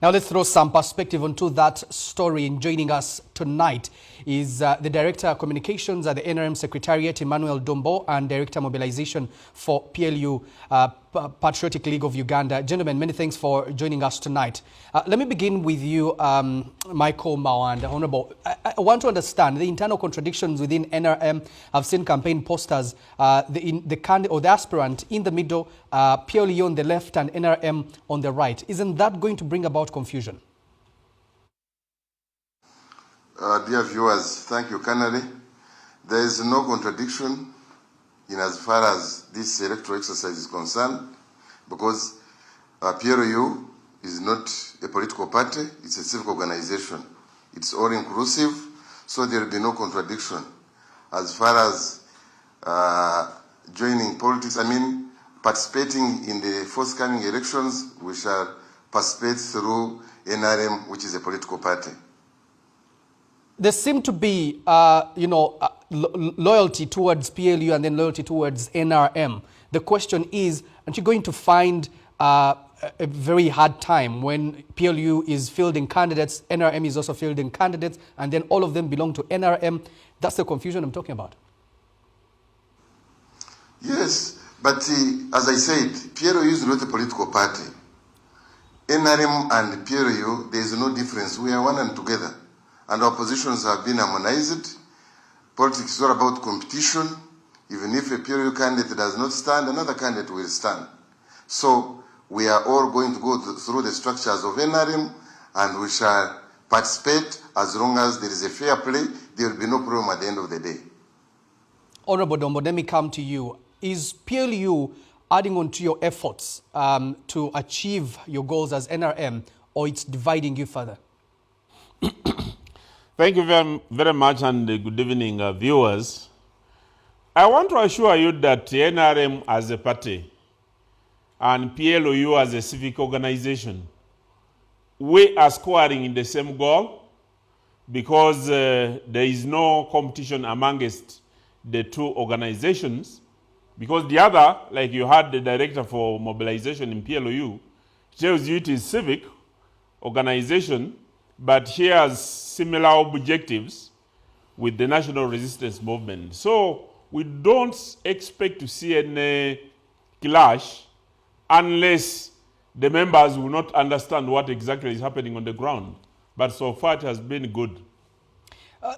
Now let's throw some perspective onto that story. And joining us tonight is the Director of Communications at the NRM Secretariat, Emmanuel Dombo, and Director of Mobilization for PLU, Patriotic League of Uganda. Gentlemen, many thanks for joining us tonight. Let me begin with you, Michael Mawanda. Honorable, I want to understand the internal contradictions within NRM. I've seen campaign posters, the candidate or the aspirant in the middle, PLU on the left and NRM on the right. Isn't that going to bring about confusion? Dear viewers, thank you, Canary. There is no contradiction in as far as this electoral exercise is concerned, because PLU is not a political party, it's a civic organization. It's all inclusive, so there will be no contradiction. As far as joining politics, participating in the forthcoming elections, we shall participate through NRM, which is a political party. There seem to be, loyalty towards PLU and then loyalty towards NRM. The question is, aren't you going to find a very hard time when PLU is fielding candidates, NRM is also fielding candidates, and then all of them belong to NRM? That's the confusion I'm talking about. Yes, but as I said, PLU is not a political party. NRM and PLU, there is no difference. We are one and together. And our positions have been harmonized. Politics is all about competition. Even if a PLU candidate does not stand, another candidate will stand. So we are all going to go through the structures of NRM, and we shall participate as long as there is a fair play. There will be no problem at the end of the day. Honorable Dombo, let me come to you. Is PLU adding on to your efforts to achieve your goals as NRM, or it's dividing you further? Thank you very much, and good evening, viewers. I want to assure you that NRM as a party and PLU as a civic organization, we are scoring in the same goal, because there is no competition amongst the two organizations, because the other, like you had the Director for Mobilization in PLU, tells you it is civic organization, but he has similar objectives with the national resistance movement. So we don't expect to see any clash unless the members will not understand what exactly is happening on the ground. But so far it has been good.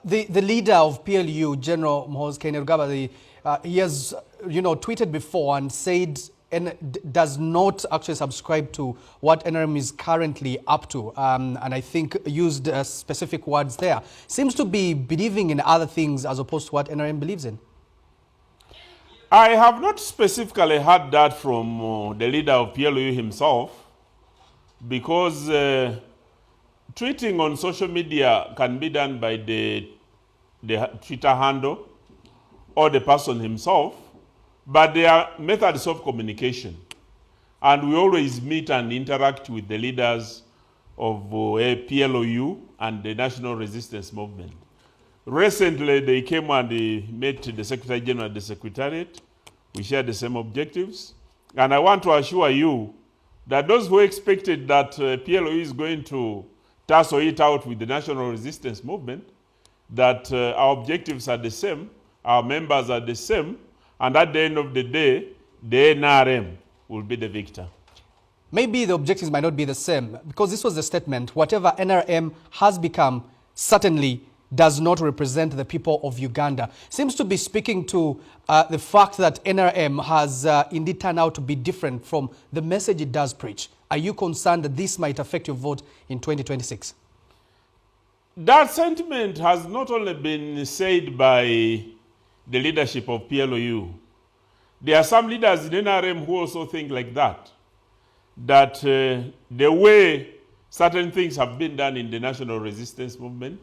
The leader of PLU, General Mhoz Kainerugaba, he has tweeted before and said and does not actually subscribe to what NRM is currently up to, and I think used specific words there. Seems to be believing in other things as opposed to what NRM believes in. I have not specifically heard that from the leader of PLU himself, because tweeting on social media can be done by the Twitter handle or the person himself, but there are methods of communication. And we always meet and interact with the leaders of PLU and the National Resistance Movement. Recently, they came and they met the Secretary General at the Secretariat. We shared the same objectives. And I want to assure you that those who expected that PLU is going to tussle it out with the National Resistance Movement, that our objectives are the same, our members are the same, and at the end of the day, the NRM will be the victor. Maybe the objectives might not be the same, because this was the statement: whatever NRM has become certainly does not represent the people of Uganda. Seems to be speaking to the fact that NRM has indeed turned out to be different from the message it does preach. Are you concerned that this might affect your vote in 2026? That sentiment has not only been said by the leadership of PLU. There are some leaders in NRM who also think like that, that the way certain things have been done in the national resistance movement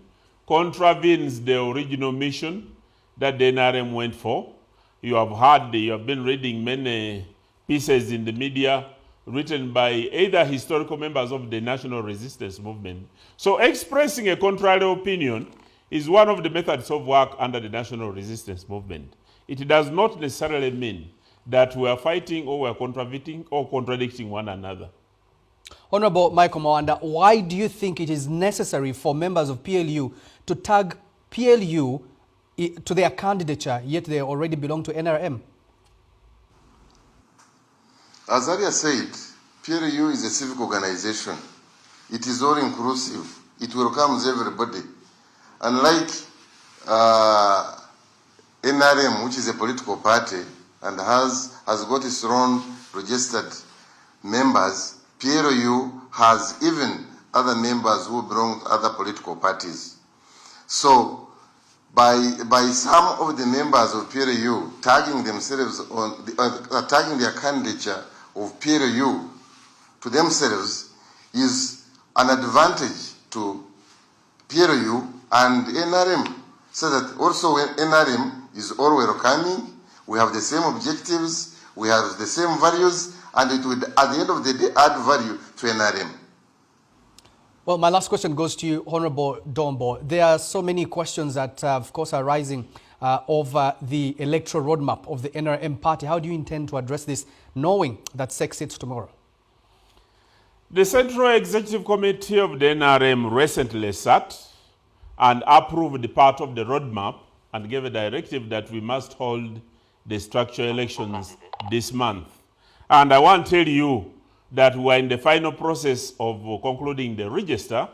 contravenes the original mission that the NRM went for. You have been reading many pieces in the media written by either historical members of the national resistance movement. So expressing a contrary opinion is one of the methods of work under the national resistance movement. It does not necessarily mean that we are fighting or we are contradicting one another. Honorable Michael Mwanda, why do you think it is necessary for members of PLU to tag PLU to their candidature, yet they already belong to NRM? As Arya said, PLU is a civic organization. It is all inclusive. It welcomes everybody. Unlike NRM, which is a political party and has got its own registered members, PLU has even other members who belong to other political parties. So, by some of the members of PLU tagging themselves on tagging their candidature of PLU to themselves is an advantage to PLU and NRM, so that also when NRM is all welcoming, we have the same objectives, we have the same values, and it would, at the end of the day, add value to NRM. Well, my last question goes to you, Honorable Dombo. There are so many questions that, of course, are rising over the electoral roadmap of the NRM party. How do you intend to address this, knowing that SEC sits tomorrow? The Central Executive Committee of the NRM recently sat and approved the part of the roadmap and gave a directive that we must hold the structural elections this month. And I want to tell you that we're in the final process of concluding the register.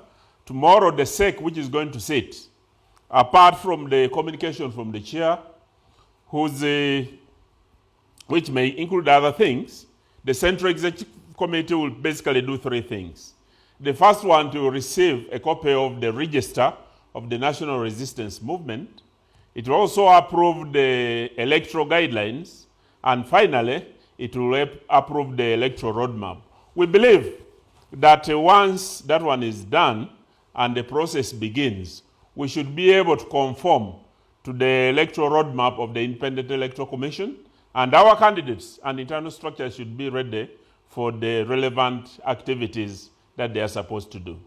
Tomorrow, the SEC, which is going to sit, apart from the communication from the chair, which may include other things, the Central Executive Committee will basically do three things. The first one, to receive a copy of the register of the National Resistance Movement. It will also approve the electoral guidelines. And finally, it will approve the electoral roadmap. We believe that once that one is done and the process begins, we should be able to conform to the electoral roadmap of the Independent Electoral Commission, and our candidates and internal structure should be ready for the relevant activities that they are supposed to do.